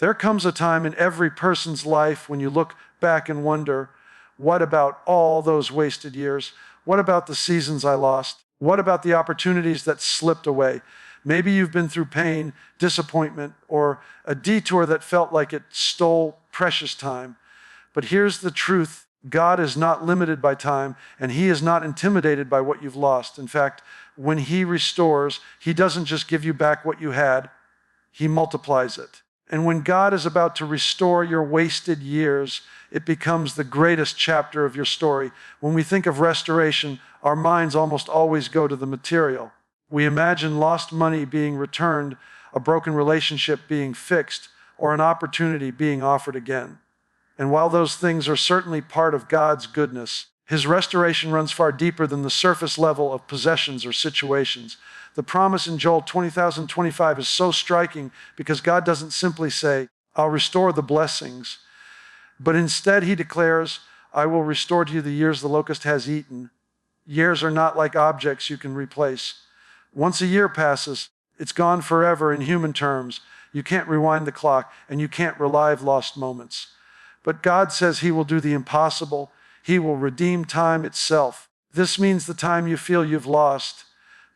There comes a time in every person's life when you look back and wonder, what about all those wasted years? What about the seasons I lost? What about the opportunities that slipped away? Maybe you've been through pain, disappointment, or a detour that felt like it stole precious time. But here's the truth. God is not limited by time, and He is not intimidated by what you've lost. In fact, when He restores, He doesn't just give you back what you had, He multiplies it. And when God is about to restore your wasted years, it becomes the greatest chapter of your story. When we think of restoration, our minds almost always go to the material. We imagine lost money being returned, a broken relationship being fixed, or an opportunity being offered again. And while those things are certainly part of God's goodness, His restoration runs far deeper than the surface level of possessions or situations. The promise in Joel 20:25 is so striking because God doesn't simply say, I'll restore the blessings, but instead He declares, I will restore to you the years the locust has eaten. Years are not like objects you can replace. Once a year passes, it's gone forever in human terms. You can't rewind the clock, and you can't relive lost moments. But God says He will do the impossible. He will redeem time itself. This means the time you feel you've lost,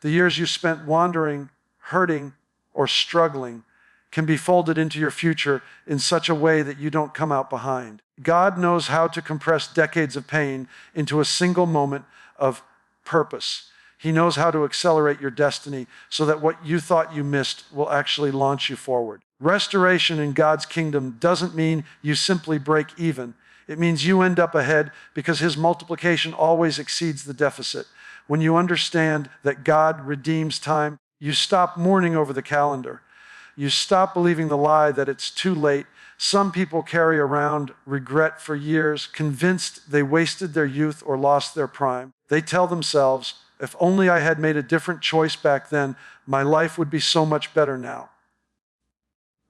the years you spent wandering, hurting, or struggling, can be folded into your future in such a way that you don't come out behind. God knows how to compress decades of pain into a single moment of purpose. He knows how to accelerate your destiny so that what you thought you missed will actually launch you forward. Restoration in God's kingdom doesn't mean you simply break even. It means you end up ahead because His multiplication always exceeds the deficit. When you understand that God redeems time, you stop mourning over the calendar. You stop believing the lie that it's too late. Some people carry around regret for years, convinced they wasted their youth or lost their prime. They tell themselves, if only I had made a different choice back then, my life would be so much better now.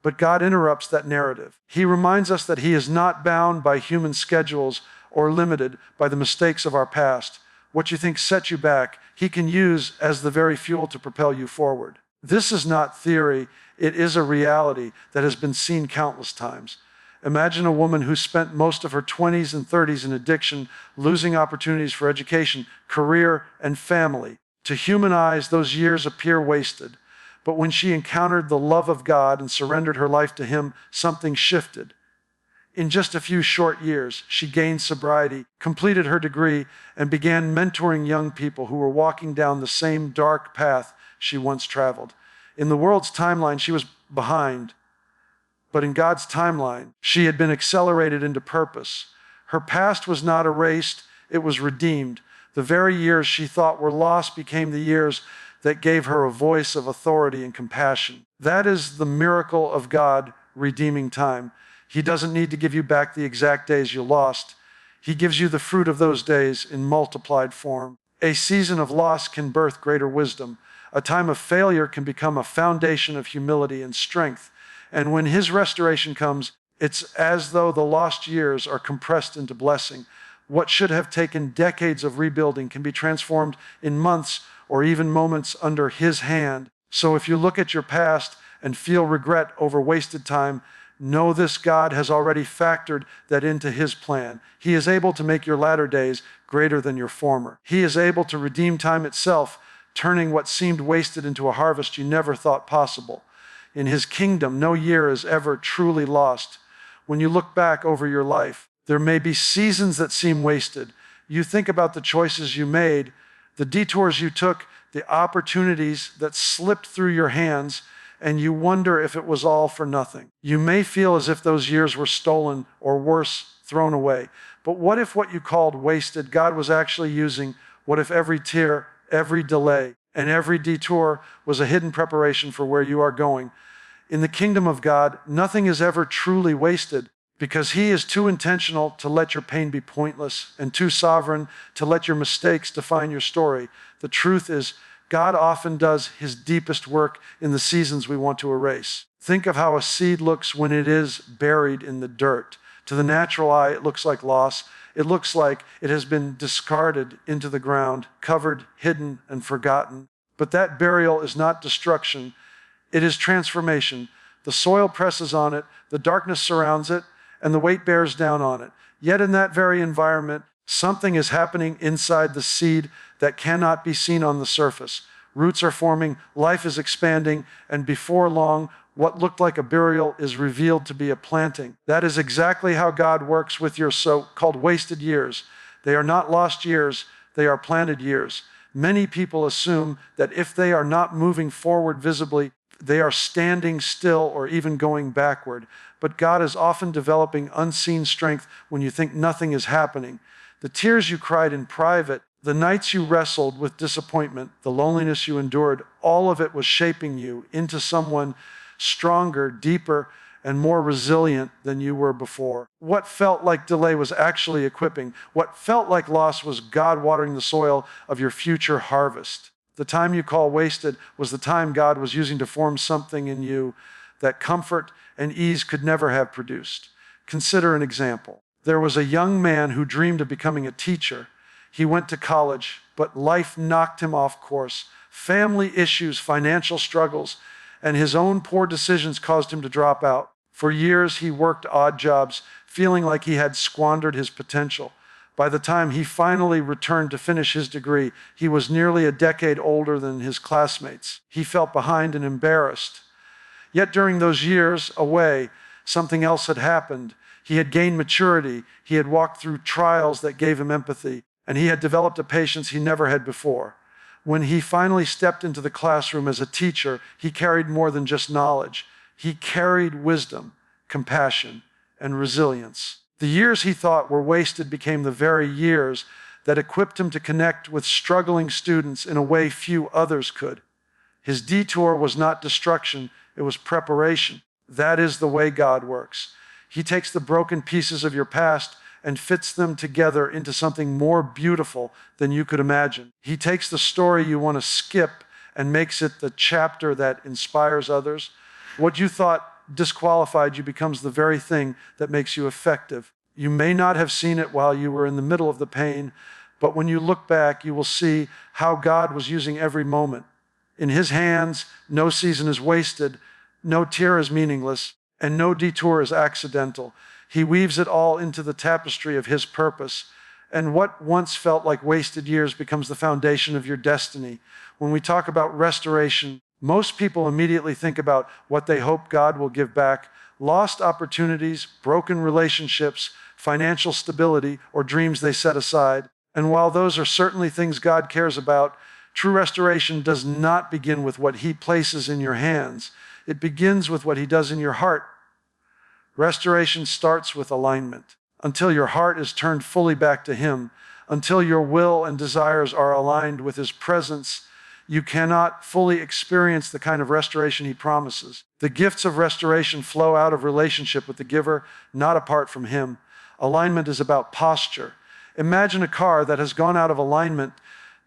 But God interrupts that narrative. He reminds us that He is not bound by human schedules or limited by the mistakes of our past. What you think set you back, He can use as the very fuel to propel you forward. This is not theory. It is a reality that has been seen countless times. Imagine a woman who spent most of her 20s and 30s in addiction, losing opportunities for education, career, and family. To human eyes, those years appear wasted. But when she encountered the love of God and surrendered her life to Him, something shifted. In just a few short years, she gained sobriety, completed her degree, and began mentoring young people who were walking down the same dark path she once traveled. In the world's timeline, she was behind. But in God's timeline, she had been accelerated into purpose. Her past was not erased, it was redeemed. The very years she thought were lost became the years that gave her a voice of authority and compassion. That is the miracle of God redeeming time. He doesn't need to give you back the exact days you lost. He gives you the fruit of those days in multiplied form. A season of loss can birth greater wisdom. A time of failure can become a foundation of humility and strength. And when His restoration comes, it's as though the lost years are compressed into blessing. What should have taken decades of rebuilding can be transformed in months or even moments under His hand. So if you look at your past and feel regret over wasted time, know this: God has already factored that into His plan. He is able to make your latter days greater than your former. He is able to redeem time itself, turning what seemed wasted into a harvest you never thought possible. In His kingdom, no year is ever truly lost. When you look back over your life, there may be seasons that seem wasted. You think about the choices you made, the detours you took, the opportunities that slipped through your hands, and you wonder if it was all for nothing. You may feel as if those years were stolen or worse, thrown away. But what if what you called wasted, God was actually using? What if every tear, every delay, and every detour was a hidden preparation for where you are going? In the kingdom of God, nothing is ever truly wasted because He is too intentional to let your pain be pointless and too sovereign to let your mistakes define your story. The truth is, God often does His deepest work in the seasons we want to erase. Think of how a seed looks when it is buried in the dirt. To the natural eye, it looks like loss. It looks like it has been discarded into the ground, covered, hidden, and forgotten. But that burial is not destruction. It is transformation. The soil presses on it, the darkness surrounds it, and the weight bears down on it. Yet in that very environment, something is happening inside the seed that cannot be seen on the surface. Roots are forming, life is expanding, and before long, what looked like a burial is revealed to be a planting. That is exactly how God works with your so-called wasted years. They are not lost years, they are planted years. Many people assume that if they are not moving forward visibly, they are standing still or even going backward. But God is often developing unseen strength when you think nothing is happening. The tears you cried in private, the nights you wrestled with disappointment, the loneliness you endured, all of it was shaping you into someone stronger, deeper, and more resilient than you were before. What felt like delay was actually equipping. What felt like loss was God watering the soil of your future harvest. The time you call wasted was the time God was using to form something in you that comfort and ease could never have produced. Consider an example. There was a young man who dreamed of becoming a teacher. He went to college, but life knocked him off course. Family issues, financial struggles, and his own poor decisions caused him to drop out. For years, he worked odd jobs, feeling like he had squandered his potential. By the time he finally returned to finish his degree, he was nearly a decade older than his classmates. He felt behind and embarrassed. Yet during those years away, something else had happened. He had gained maturity. He had walked through trials that gave him empathy, and he had developed a patience he never had before. When he finally stepped into the classroom as a teacher, he carried more than just knowledge. He carried wisdom, compassion, and resilience. The years he thought were wasted became the very years that equipped him to connect with struggling students in a way few others could. His detour was not destruction, it was preparation. That is the way God works. He takes the broken pieces of your past and fits them together into something more beautiful than you could imagine. He takes the story you want to skip and makes it the chapter that inspires others. What you thought disqualified you becomes the very thing that makes you effective. You may not have seen it while you were in the middle of the pain, but when you look back, you will see how God was using every moment. In His hands, no season is wasted, no tear is meaningless, and no detour is accidental. He weaves it all into the tapestry of His purpose. And what once felt like wasted years becomes the foundation of your destiny. When we talk about restoration, most people immediately think about what they hope God will give back: lost opportunities, broken relationships, financial stability, or dreams they set aside. And while those are certainly things God cares about, true restoration does not begin with what He places in your hands. It begins with what He does in your heart. Restoration starts with alignment. Until your heart is turned fully back to Him, until your will and desires are aligned with His presence, you cannot fully experience the kind of restoration He promises. The gifts of restoration flow out of relationship with the giver, not apart from Him. Alignment is about posture. Imagine a car that has gone out of alignment.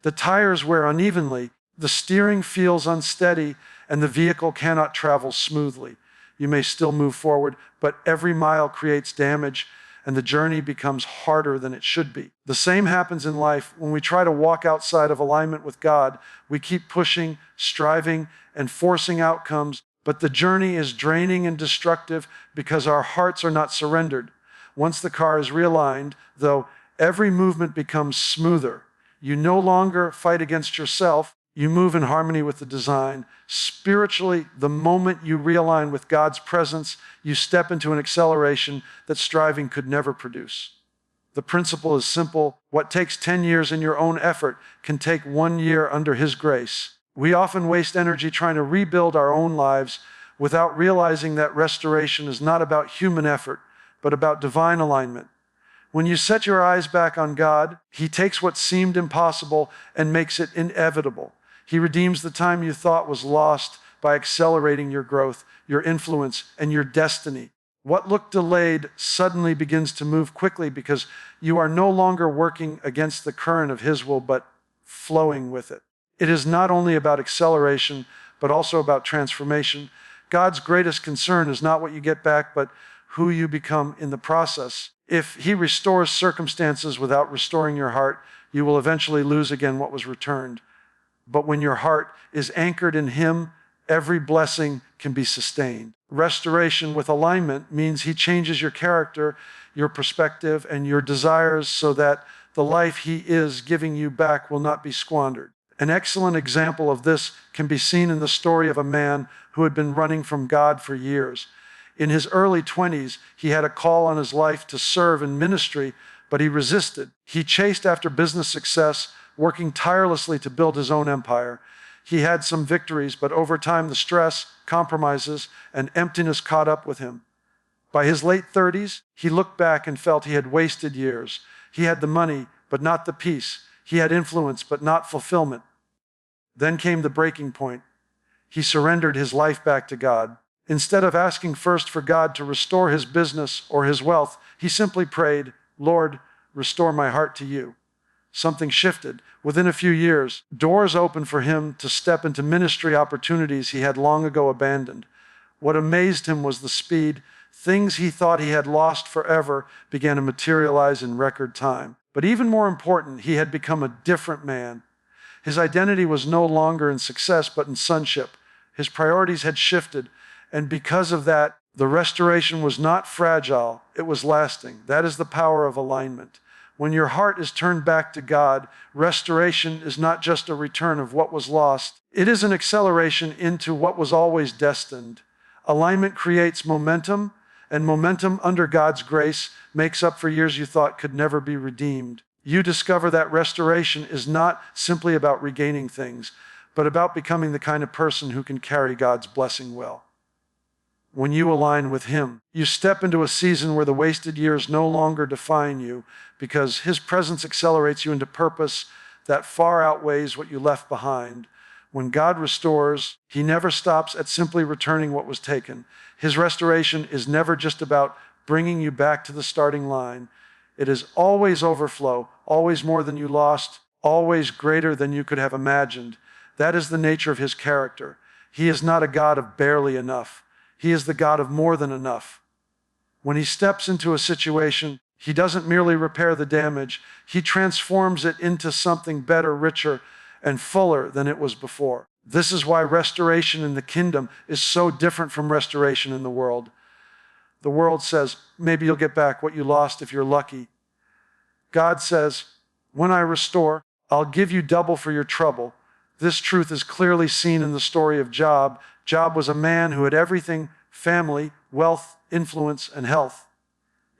The tires wear unevenly, the steering feels unsteady, and the vehicle cannot travel smoothly. You may still move forward, but every mile creates damage, and the journey becomes harder than it should be. The same happens in life. When we try to walk outside of alignment with God, we keep pushing, striving, and forcing outcomes, but the journey is draining and destructive because our hearts are not surrendered. Once the car is realigned, though, every movement becomes smoother. You no longer fight against yourself. You move in harmony with the design. Spiritually, the moment you realign with God's presence, you step into an acceleration that striving could never produce. The principle is simple. What takes 10 years in your own effort can take 1 year under His grace. We often waste energy trying to rebuild our own lives without realizing that restoration is not about human effort, but about divine alignment. When you set your eyes back on God, He takes what seemed impossible and makes it inevitable. He redeems the time you thought was lost by accelerating your growth, your influence, and your destiny. What looked delayed suddenly begins to move quickly because you are no longer working against the current of His will, but flowing with it. It is not only about acceleration, but also about transformation. God's greatest concern is not what you get back, but who you become in the process. If He restores circumstances without restoring your heart, you will eventually lose again what was returned. But when your heart is anchored in Him, every blessing can be sustained. Restoration with alignment means He changes your character, your perspective, and your desires so that the life He is giving you back will not be squandered. An excellent example of this can be seen in the story of a man who had been running from God for years. In his early 20s, he had a call on his life to serve in ministry, but he resisted. He chased after business success, working tirelessly to build his own empire. He had some victories, but over time the stress, compromises, and emptiness caught up with him. By his late 30s, he looked back and felt he had wasted years. He had the money, but not the peace. He had influence, but not fulfillment. Then came the breaking point. He surrendered his life back to God. Instead of asking first for God to restore his business or his wealth, he simply prayed, "Lord, restore my heart to you." Something shifted. Within a few years, doors opened for him to step into ministry opportunities he had long ago abandoned. What amazed him was the speed. Things he thought he had lost forever began to materialize in record time. But even more important, he had become a different man. His identity was no longer in success, but in sonship. His priorities had shifted, and because of that, the restoration was not fragile, it was lasting. That is the power of alignment. When your heart is turned back to God, restoration is not just a return of what was lost. It is an acceleration into what was always destined. Alignment creates momentum, and momentum under God's grace makes up for years you thought could never be redeemed. You discover that restoration is not simply about regaining things, but about becoming the kind of person who can carry God's blessing well. When you align with Him, you step into a season where the wasted years no longer define you, because His presence accelerates you into purpose that far outweighs what you left behind. When God restores, He never stops at simply returning what was taken. His restoration is never just about bringing you back to the starting line. It is always overflow, always more than you lost, always greater than you could have imagined. That is the nature of His character. He is not a God of barely enough. He is the God of more than enough. When He steps into a situation, He doesn't merely repair the damage. He transforms it into something better, richer, and fuller than it was before. This is why restoration in the kingdom is so different from restoration in the world. The world says, maybe you'll get back what you lost if you're lucky. God says, when I restore, I'll give you double for your trouble. This truth is clearly seen in the story of Job. Job was a man who had everything: family, wealth, influence, and health.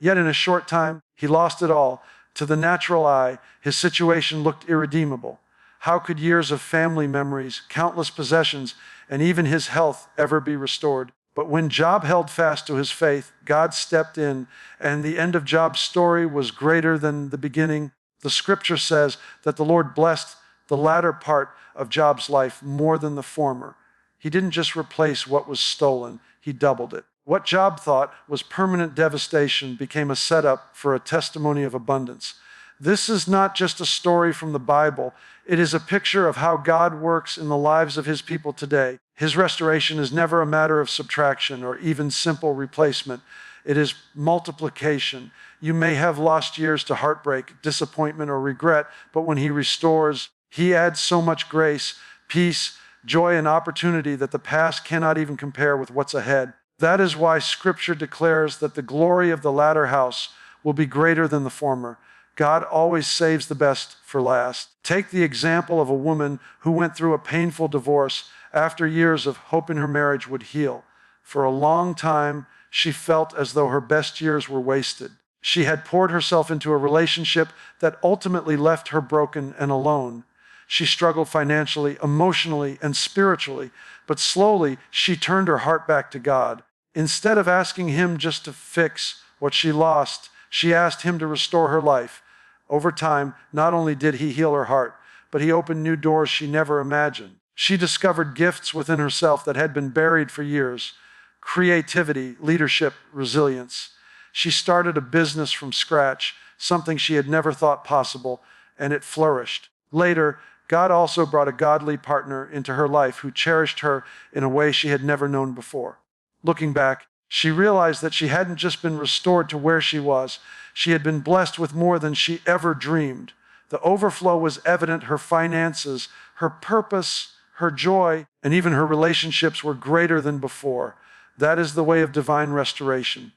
Yet in a short time, he lost it all. To the natural eye, his situation looked irredeemable. How could years of family memories, countless possessions, and even his health ever be restored? But when Job held fast to his faith, God stepped in, and the end of Job's story was greater than the beginning. The scripture says that the Lord blessed the latter part of Job's life more than the former. He didn't just replace what was stolen, He doubled it. What Job thought was permanent devastation became a setup for a testimony of abundance. This is not just a story from the Bible. It is a picture of how God works in the lives of His people today. His restoration is never a matter of subtraction or even simple replacement. It is multiplication. You may have lost years to heartbreak, disappointment, or regret, but when He restores, He adds so much grace, peace, joy, and opportunity that the past cannot even compare with what's ahead. That is why Scripture declares that the glory of the latter house will be greater than the former. God always saves the best for last. Take the example of a woman who went through a painful divorce after years of hoping her marriage would heal. For a long time, she felt as though her best years were wasted. She had poured herself into a relationship that ultimately left her broken and alone. She struggled financially, emotionally, and spiritually, but slowly she turned her heart back to God. Instead of asking Him just to fix what she lost, she asked Him to restore her life. Over time, not only did He heal her heart, but He opened new doors she never imagined. She discovered gifts within herself that had been buried for years: creativity, leadership, resilience. She started a business from scratch, something she had never thought possible, and it flourished. Later, God also brought a godly partner into her life who cherished her in a way she had never known before. Looking back, she realized that she hadn't just been restored to where she was, she had been blessed with more than she ever dreamed. The overflow was evident: her finances, her purpose, Her joy and even her relationships were greater than before. That is the way of divine restoration.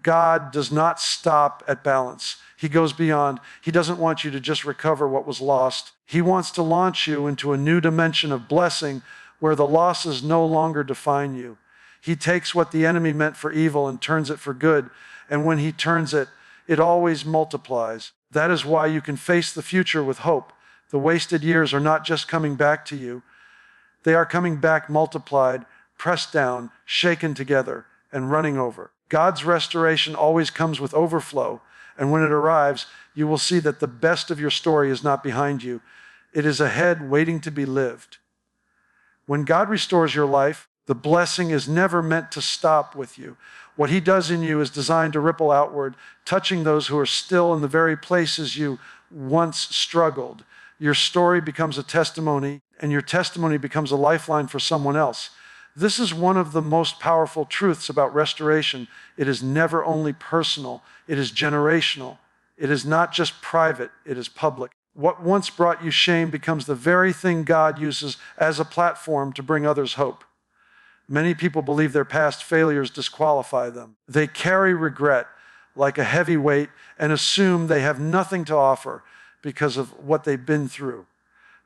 God does not stop at balance. He goes beyond. He doesn't want you to just recover what was lost. He wants to launch you into a new dimension of blessing where the losses no longer define you. He takes what the enemy meant for evil and turns it for good. And when he turns it, it always multiplies. That is why you can face the future with hope. The wasted years are not just coming back to you. They are coming back multiplied, pressed down, shaken together, and running over. God's restoration always comes with overflow. And when it arrives, you will see that the best of your story is not behind you. It is ahead, waiting to be lived. When God restores your life, the blessing is never meant to stop with you. What he does in you is designed to ripple outward, touching those who are still in the very places you once struggled. Your story becomes a testimony, and your testimony becomes a lifeline for someone else. This is one of the most powerful truths about restoration. It is never only personal, it is generational. It is not just private, it is public. What once brought you shame becomes the very thing God uses as a platform to bring others hope. Many people believe their past failures disqualify them. They carry regret like a heavy weight and assume they have nothing to offer because of what they've been through.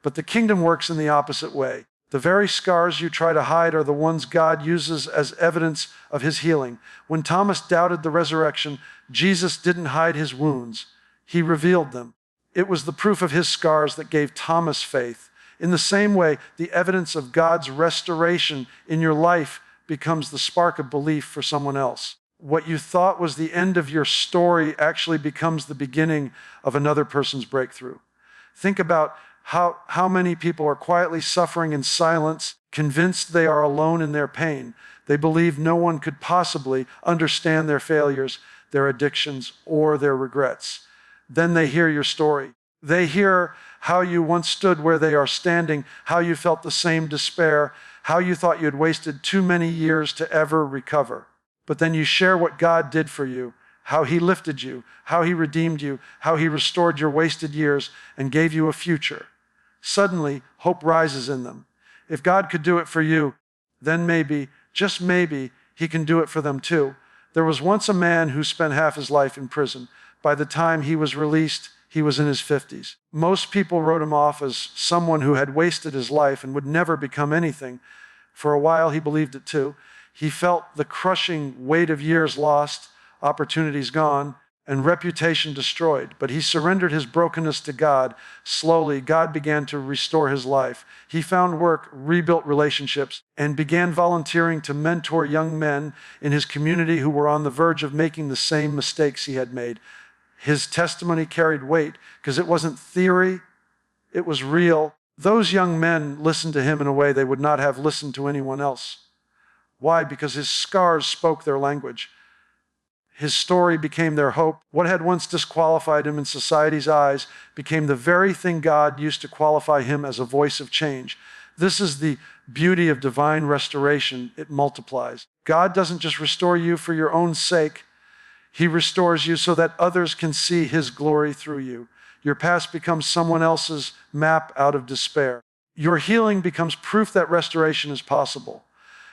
But the kingdom works in the opposite way. The very scars you try to hide are the ones God uses as evidence of his healing. When Thomas doubted the resurrection, Jesus didn't hide his wounds. He revealed them. It was the proof of his scars that gave Thomas faith. In the same way, the evidence of God's restoration in your life becomes the spark of belief for someone else. What you thought was the end of your story actually becomes the beginning of another person's breakthrough. Think about how many people are quietly suffering in silence, convinced they are alone in their pain. They believe no one could possibly understand their failures, their addictions, or their regrets. Then they hear your story. They hear how you once stood where they are standing, how you felt the same despair, how you thought you had wasted too many years to ever recover. But then you share what God did for you, how he lifted you, how he redeemed you, how he restored your wasted years and gave you a future. Suddenly, hope rises in them. If God could do it for you, then maybe, just maybe, he can do it for them too. There was once a man who spent half his life in prison. By the time he was released, he was in his 50s. Most people wrote him off as someone who had wasted his life and would never become anything. For a while, he believed it too. He felt the crushing weight of years lost, opportunities gone, and reputation destroyed. But he surrendered his brokenness to God. Slowly, God began to restore his life. He found work, rebuilt relationships, and began volunteering to mentor young men in his community who were on the verge of making the same mistakes he had made. His testimony carried weight because it wasn't theory, it was real. Those young men listened to him in a way they would not have listened to anyone else. Why? Because his scars spoke their language. His story became their hope. What had once disqualified him in society's eyes became the very thing God used to qualify him as a voice of change. This is the beauty of divine restoration. It multiplies. God doesn't just restore you for your own sake. He restores you so that others can see his glory through you. Your past becomes someone else's map out of despair. Your healing becomes proof that restoration is possible.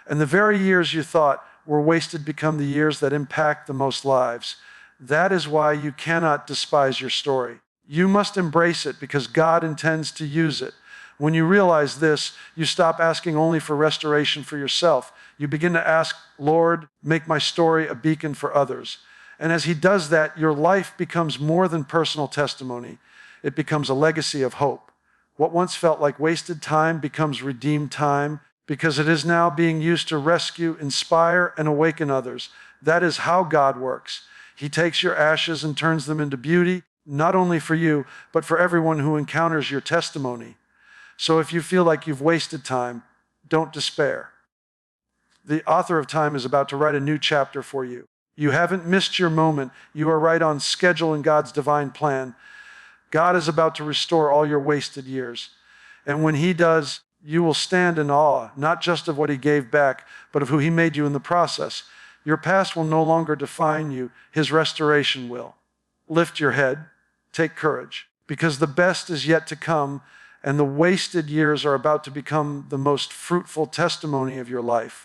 And the very years you thought were wasted become the years that impact the most lives. That is why you cannot despise your story. You must embrace it because God intends to use it. When you realize this, you stop asking only for restoration for yourself. You begin to ask, Lord, make my story a beacon for others. And as he does that, your life becomes more than personal testimony. It becomes a legacy of hope. What once felt like wasted time becomes redeemed time because it is now being used to rescue, inspire, and awaken others. That is how God works. He takes your ashes and turns them into beauty, not only for you, but for everyone who encounters your testimony. So if you feel like you've wasted time, don't despair. The author of time is about to write a new chapter for you. You haven't missed your moment. You are right on schedule in God's divine plan. God is about to restore all your wasted years. And when he does, you will stand in awe, not just of what he gave back, but of who he made you in the process. Your past will no longer define you. His restoration will. Lift your head. Take courage, because the best is yet to come, and the wasted years are about to become the most fruitful testimony of your life.